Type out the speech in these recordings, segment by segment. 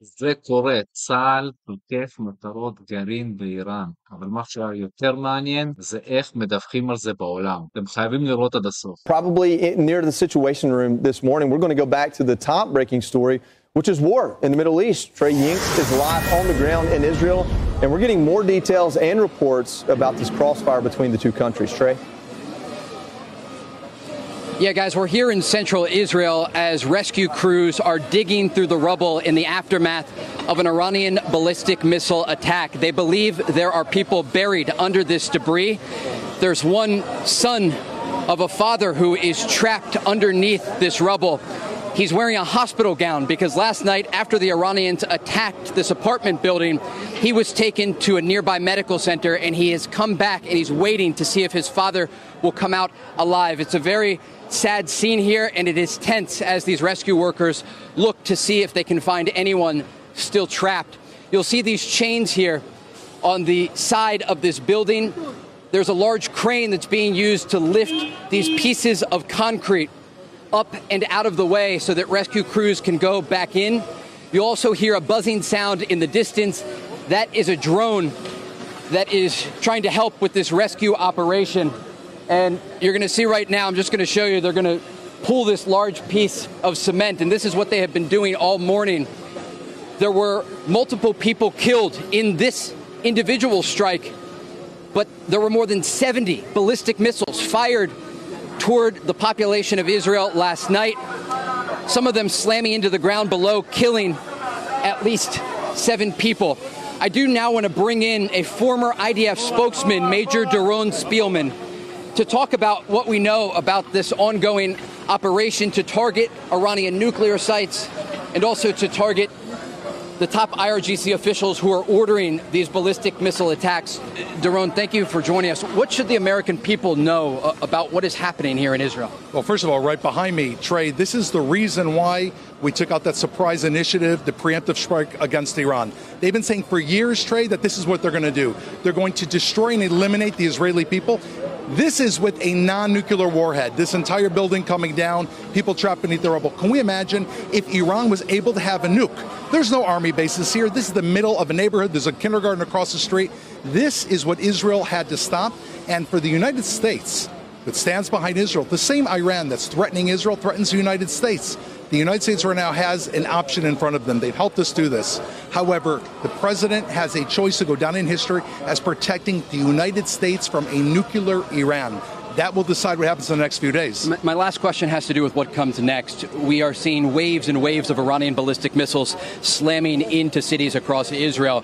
זה קורה, צה"ל תוקף מטרות גרעין באיראן, אבל מה שיותר מעניין זה איך מדווחים על זה בעולם. אתם חייבים לראות עד הסוף. Probably near the situation room this morning, we're going to go back to the top breaking story, which is war in the Middle East. Trey Yinks is live on the ground in Israel, and we're getting more details and reports about this crossfire between the two countries. Trey? Yeah, guys, we're here in central Israel as rescue crews are digging through the rubble in the aftermath of an Iranian ballistic missile attack. They believe there are people buried under this debris. There's one son of a father who is trapped underneath this rubble. He's wearing a hospital gown because last night, after the Iranians attacked this apartment building, he was taken to a nearby medical center, and he has come back and he's waiting to see if his father will come out alive. It's a very sad scene here, and it is tense as these rescue workers look to see if they can find anyone still trapped. You'll see these chains here on the side of this building. There's a large crane that's being used to lift these pieces of concrete up and out of the way so that rescue crews can go back in. You also hear a buzzing sound in the distance. That is a drone that is trying to help with this rescue operation. And you're going to see right now, I'm just going to show you, they're going to pull this large piece of cement, and this is what they have been doing all morning. There were multiple people killed in this individual strike, but there were more than 70 ballistic missiles fired toward the population of Israel last night, some of them slamming into the ground below, killing at least 7 people. I do now want to bring in a former IDF spokesman, Major Doron Spielman, to talk about what we know about this ongoing operation to target Iranian nuclear sites and also to target the top IRGC officials who are ordering these ballistic missile attacks. Doron, thank you for joining us. What should the American people know about what is happening here in Israel? Well, first of all, right behind me, Trey, this is the reason why we took out that surprise initiative, the preemptive strike against Iran. They've been saying for years, Trey, that this is what they're going to do. They're going to destroy and eliminate the Israeli people. This is with a non-nuclear warhead. This entire building coming down, people trapped beneath the rubble. Can we imagine if Iran was able to have a nuke? There's no army bases here. This is the middle of a neighborhood. There's a kindergarten across the street. This is what Israel had to stop. And for the United States that stands behind Israel, the same Iran that's threatening Israel threatens the United States. The United States right now has an option in front of them. They've helped us do this. However, the president has a choice to go down in history as protecting the United States from a nuclear Iran. That will decide what happens in the next few days. My last question has to do with what comes next. We are seeing waves and waves of Iranian ballistic missiles slamming into cities across Israel.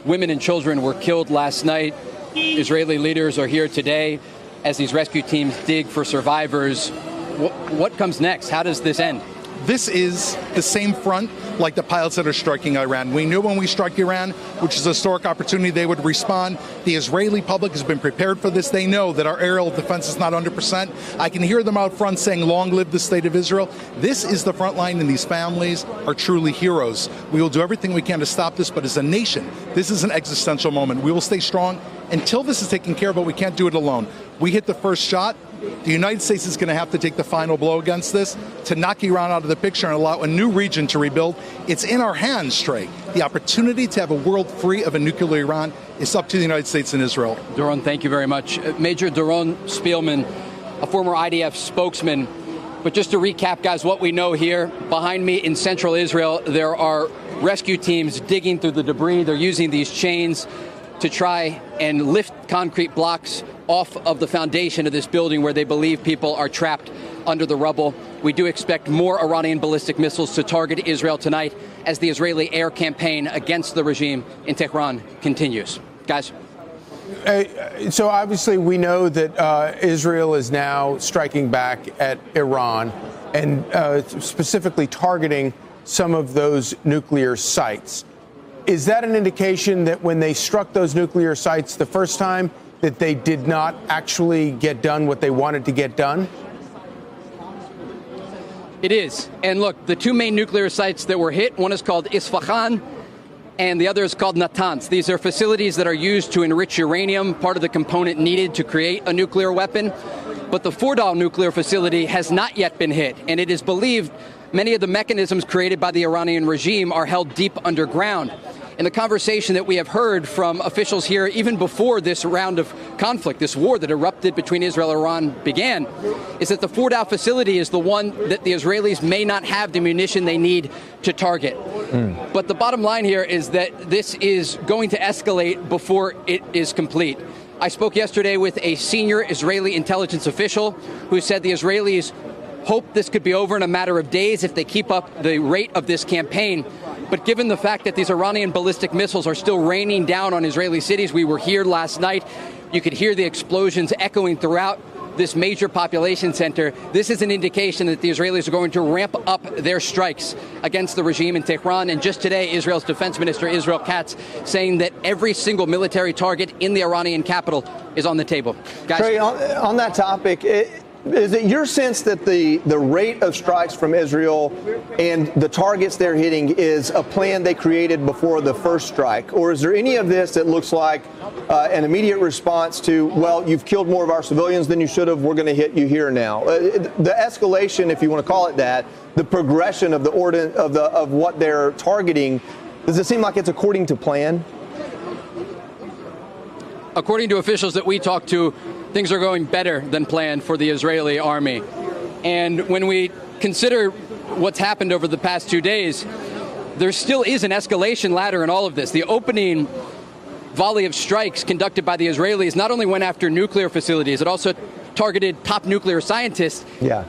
Women and children were killed last night. Israeli leaders are here today as these rescue teams dig for survivors. What comes next? How does this end? This is the same front like the pilots that are striking Iran. We knew when we struck Iran, which is a historic opportunity, they would respond. The Israeli public has been prepared for this. They know that our aerial defense is not 100%. I can hear them out front saying, long live the state of Israel. This is the front line, and these families are truly heroes. We will do everything we can to stop this, but as a nation, this is an existential moment. We will stay strong until this is taken care of, but we can't do it alone. We hit the first shot. The United States is going to have to take the final blow against this to knock Iran out of the picture and allow a new region to rebuild. It's in our hands, Trey. The opportunity to have a world free of a nuclear Iran is up to the United States and Israel. Doron, thank you very much. Major Doron Spielman, a former IDF spokesman. But just to recap, guys, what we know here, behind me in central Israel, there are rescue teams digging through the debris. They're using these chains to try and lift concrete blocks off of the foundation of this building where they believe people are trapped under the rubble. We do expect more Iranian ballistic missiles to target Israel tonight as the Israeli air campaign against the regime in Tehran continues. Guys. So obviously we know that Israel is now striking back at Iran and specifically targeting some of those nuclear sites. Is that an indication that when they struck those nuclear sites the first time, that they did not actually get done what they wanted to get done? It is. And look, the two main nuclear sites that were hit, one is called Isfahan and the other is called Natanz. These are facilities that are used to enrich uranium, part of the component needed to create a nuclear weapon. But the Fordow nuclear facility has not yet been hit, and it is believed Many of the mechanisms created by the Iranian regime are held deep underground. And the conversation that we have heard from officials here, even before this round of conflict, this war that erupted between Israel and Iran began, is that the Fordow facility is the one that the Israelis may not have the munition they need to target. But the bottom line here is that this is going to escalate before it is complete. I spoke yesterday with a senior Israeli intelligence official who said the Israelis hope this could be over in a matter of days if they keep up the rate of this campaign. But given the fact that these Iranian ballistic missiles are still raining down on Israeli cities, we were here last night, you could hear the explosions echoing throughout this major population center. This is an indication that the Israelis are going to ramp up their strikes against the regime in Tehran. And just today, Israel's defense minister, Israel Katz, saying that every single military target in the Iranian capital is on the table. Guys, Trey, on that topic, is it your sense that the rate of strikes from Israel and the targets they're hitting is a plan they created before the first strike? Or is there any of this that looks like an immediate response to, well, you've killed more of our civilians than you should have, we're going to hit you here now? The escalation, if you want to call it that, the progression of of what they're targeting, does it seem like it's according to plan? According to officials that we talked to, things are going better than planned for the Israeli army. And when we consider what's happened over the past 2 days, there still is an escalation ladder in all of this. The opening volley of strikes conducted by the Israelis not only went after nuclear facilities, it also targeted top nuclear scientists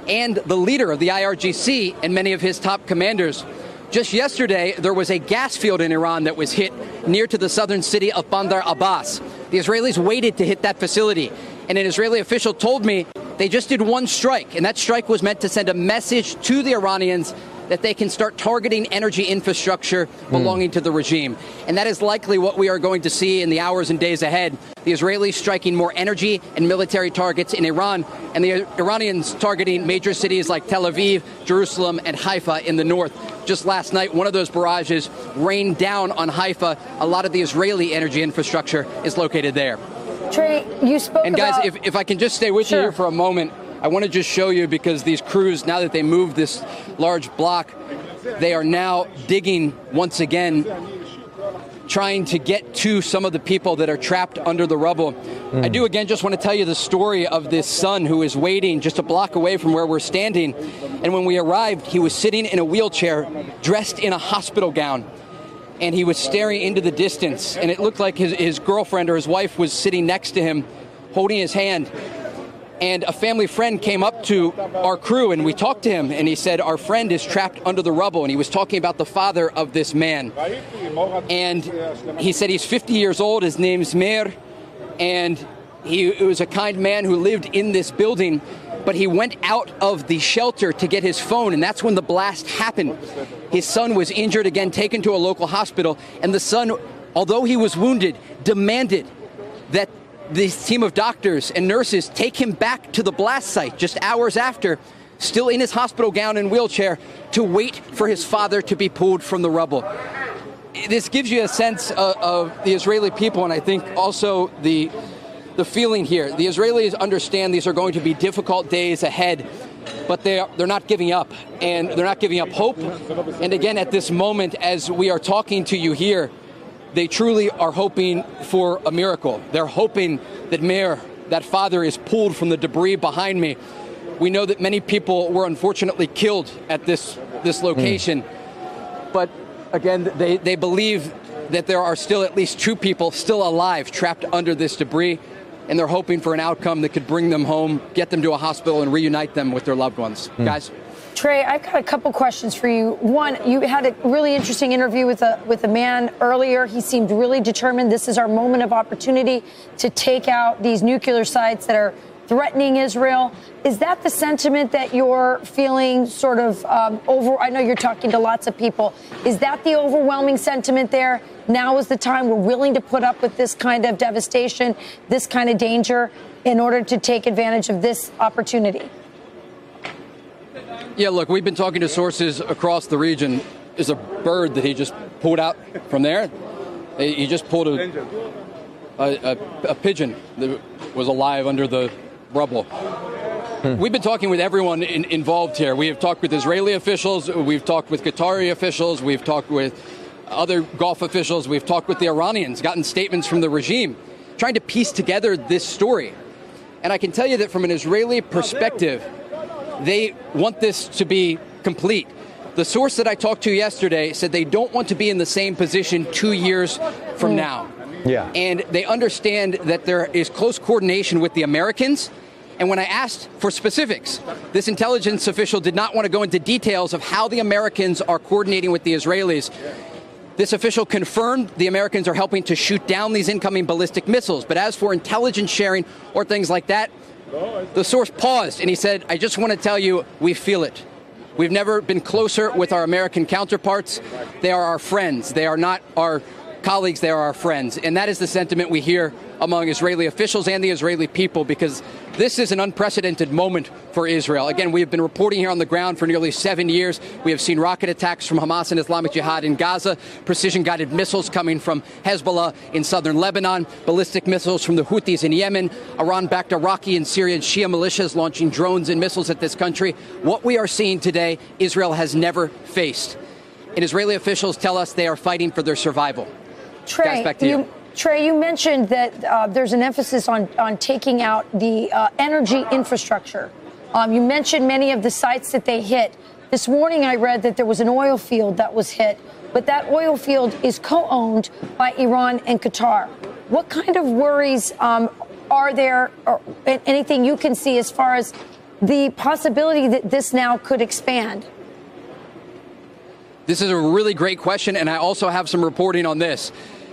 and the leader of the IRGC and many of his top commanders. Just yesterday, there was a gas field in Iran that was hit near to the southern city of Bandar Abbas. The Israelis waited to hit that facility, and an Israeli official told me they just did one strike, and that strike was meant to send a message to the Iranians that they can start targeting energy infrastructure belonging to the regime. And that is likely what we are going to see in the hours and days ahead. The Israelis striking more energy and military targets in Iran, and the Iranians targeting major cities like Tel Aviv, Jerusalem, and Haifa in the north. Just last night, one of those barrages rained down on Haifa. A lot of the Israeli energy infrastructure is located there. Trey, you spoke and guys, about... if I can just stay with you here for a moment, I want to just show you, because these crews, now that they moved this large block, they are now digging once again, trying to get to some of the people that are trapped under the rubble. I do again just want to tell you the story of this son who is waiting just a block away from where we're standing. And when we arrived, he was sitting in a wheelchair, dressed in a hospital gown. And he was staring into the distance. And it looked like his girlfriend or his wife was sitting next to him, holding his hand. And a family friend came up to our crew, and we talked to him, and he said, our friend is trapped under the rubble. And he was talking about the father of this man. And he said he's 50 years old. His name's Meir. And he was a kind man who lived in this building. But he went out of the shelter to get his phone, and that's when the blast happened. His son was injured, again, taken to a local hospital. And the son, although he was wounded, demanded that this team of doctors and nurses take him back to the blast site just hours after, still in his hospital gown and wheelchair, to wait for his father to be pulled from the rubble. This gives you a sense of the Israeli people, and I think also the feeling here. The Israelis understand these are going to be difficult days ahead, but they're not giving up, and they're not giving up hope. And again, at this moment, as we are talking to you here, they truly are hoping for a miracle. They're hoping that Meir, that father, is pulled from the debris behind me. We know that many people were unfortunately killed at this location. But again, they believe that there are still at least 2 people still alive, trapped under this debris. And they're hoping for an outcome that could bring them home, get them to a hospital, and reunite them with their loved ones. Guys? Trey, I've got a couple questions for you. One, you had a really interesting interview with a man earlier. He seemed really determined. This is our moment of opportunity to take out these nuclear sites that are threatening Israel. Is that the sentiment that you're feeling sort of I know you're talking to lots of people. Is that the overwhelming sentiment there? Now is the time we're willing to put up with this kind of devastation, this kind of danger, in order to take advantage of this opportunity? Yeah, look, we've been talking to sources across the region. There's a bird that he just pulled out from there. He just pulled a pigeon that was alive under the rubble. We've been talking with everyone involved here. We have talked with Israeli officials, we've talked with Qatari officials, we've talked with other Gulf officials, we've talked with the Iranians, gotten statements from the regime, trying to piece together this story. And I can tell you that from an Israeli perspective, they want this to be complete. The source that I talked to yesterday said they don't want to be in the same position 2 years from now. Yeah. And they understand that there is close coordination with the Americans. And when I asked for specifics, this intelligence official did not want to go into details of how the Americans are coordinating with the Israelis. This official confirmed the Americans are helping to shoot down these incoming ballistic missiles. But as for intelligence sharing or things like that, the source paused and he said, I just want to tell you, we feel it. We've never been closer with our American counterparts. They are our friends. They are not our colleagues, they are our friends. And that is the sentiment we hear among Israeli officials and the Israeli people, because this is an unprecedented moment for Israel. Again, we have been reporting here on the ground for nearly 7 years. We have seen rocket attacks from Hamas and Islamic Jihad in Gaza, precision-guided missiles coming from Hezbollah in southern Lebanon, ballistic missiles from the Houthis in Yemen, Iran-backed Iraqi and Syrian Shia militias launching drones and missiles at this country. What we are seeing today, Israel has never faced. And Israeli officials tell us they are fighting for their survival. Trey, Guys, back to you. Trey, you mentioned that there's an emphasis on taking out the energy infrastructure. You mentioned many of the sites that they hit. This morning I read that there was an oil field that was hit, but that oil field is co-owned by Iran and Qatar. What kind of worries are there, or anything you can see as far as the possibility that this now could expand? This is a really great question, and I also have some reporting on this.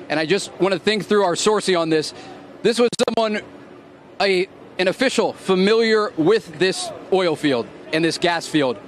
And I just want to think through our sourcing on this. This was someone, an official familiar with this oil field and this gas field.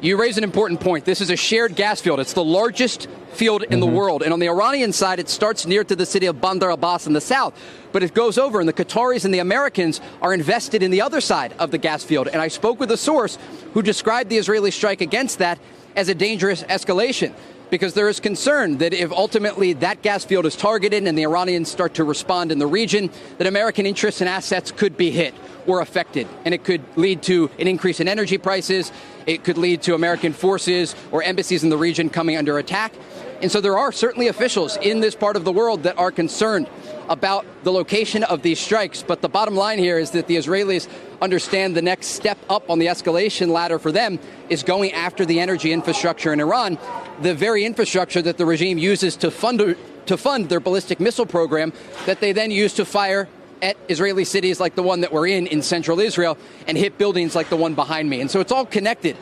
You raise an important point. This is a shared gas field. It's the largest field in the world. And on the Iranian side, it starts near to the city of Bandar Abbas in the south. But it goes over, and the Qataris and the Americans are invested in the other side of the gas field. And I spoke with a source who described the Israeli strike against that as a dangerous escalation, because there is concern that if ultimately that gas field is targeted and the Iranians start to respond in the region, that American interests and assets could be hit or affected. And it could lead to an increase in energy prices. It could lead to American forces or embassies in the region coming under attack. And so there are certainly officials in this part of the world that are concerned about the location of these strikes. But the bottom line here is that the Israelis understand the next step up on the escalation ladder for them is going after the energy infrastructure in Iran, the very infrastructure that the regime uses to fund their ballistic missile program that they then use to fire at Israeli cities like the one that we're in central Israel and hit buildings like the one behind me. And so it's all connected.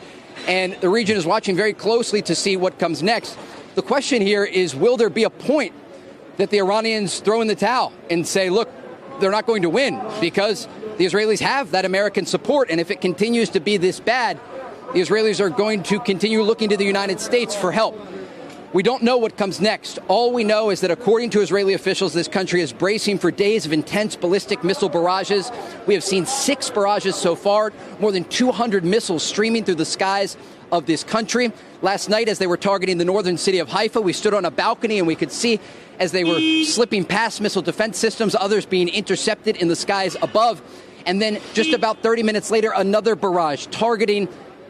And the region is watching very closely to see what comes next. The question here is, will there be a point that the Iranians throw in the towel and say, look, they're not going to win because the Israelis have that American support. And if it continues to be this bad, the Israelis are going to continue looking to the United States for help. We don't know what comes next. All we know is that according to Israeli officials, this country is bracing for days of intense ballistic missile barrages. We have seen 6 barrages so far, more than 200 missiles streaming through the skies of this country. Last night, as they were targeting the northern city of Haifa, we stood on a balcony and we could see as they were slipping past missile defense systems, others being intercepted in the skies above. And then just about 30 minutes later, another barrage targeting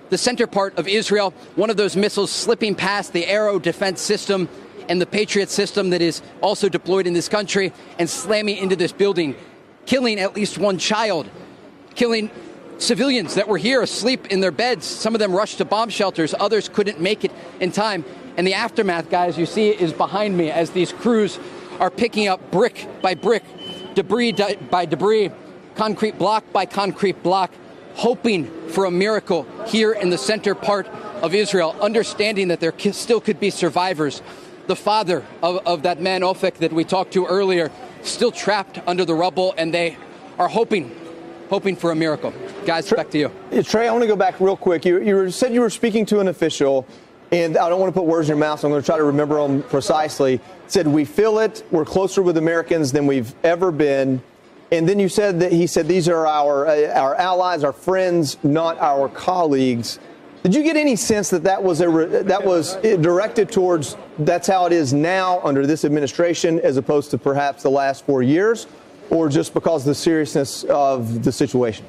the center part of Israel, one of those missiles slipping past the Arrow defense system and the Patriot system that is also deployed in this country and slamming into this building, killing at least one child, killing civilians that were here asleep in their beds. Some of them rushed to bomb shelters. Others couldn't make it in time. And the aftermath, guys, you see is behind me as these crews are picking up brick by brick, debris by debris, concrete block by concrete block, hoping for a miracle here in the center part of Israel, understanding that there still could be survivors. The father of that man, Ofek, that we talked to earlier, still trapped under the rubble, and they are hoping for a miracle. Guys, back to you. Trey, I want to go back real quick. You said you were speaking to an official, and I don't want to put words in your mouth, so I'm going to try to remember them precisely. Said, we feel it. We're closer with Americans than we've ever been. And then you said that he said these are our allies, our friends, not our colleagues. Did you get any sense that that was directed towards that's how it is now under this administration as opposed to perhaps the last 4 years, or just because of the seriousness of the situation?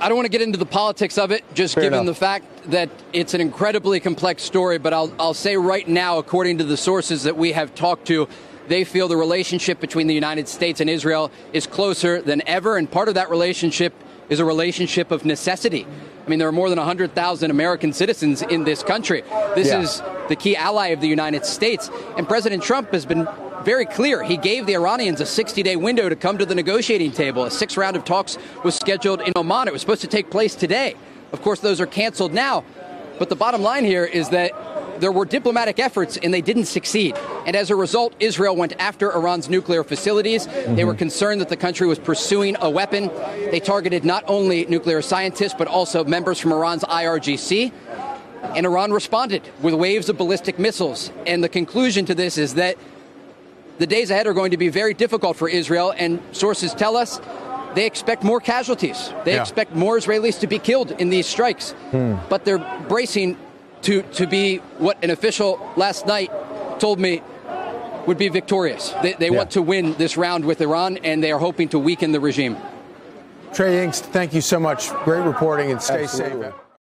I don't want to get into the politics of it, just Fair given enough. the fact that it's an incredibly complex story. But I'll say right now, according to the sources that we have talked to, they feel the relationship between the United States and Israel is closer than ever. And part of that relationship is a relationship of necessity. I mean, there are more than 100,000 American citizens in this country. This is the key ally of the United States. And President Trump has been very clear. He gave the Iranians a 60-day window to come to the negotiating table. A 6th round of talks was scheduled in Oman. It was supposed to take place today. Of course, those are canceled now. But the bottom line here is that there were diplomatic efforts and they didn't succeed. And as a result, Israel went after Iran's nuclear facilities. They were concerned that the country was pursuing a weapon. They targeted not only nuclear scientists, but also members from Iran's IRGC. And Iran responded with waves of ballistic missiles. And the conclusion to this is that the days ahead are going to be very difficult for Israel. And sources tell us they expect more casualties. They expect more Israelis to be killed in these strikes. But they're bracing to be what an official last night told me would be victorious. They want to win this round with Iran, and they are hoping to weaken the regime. Trey Yingst, thank you so much. Great reporting, and stay Absolutely. safe.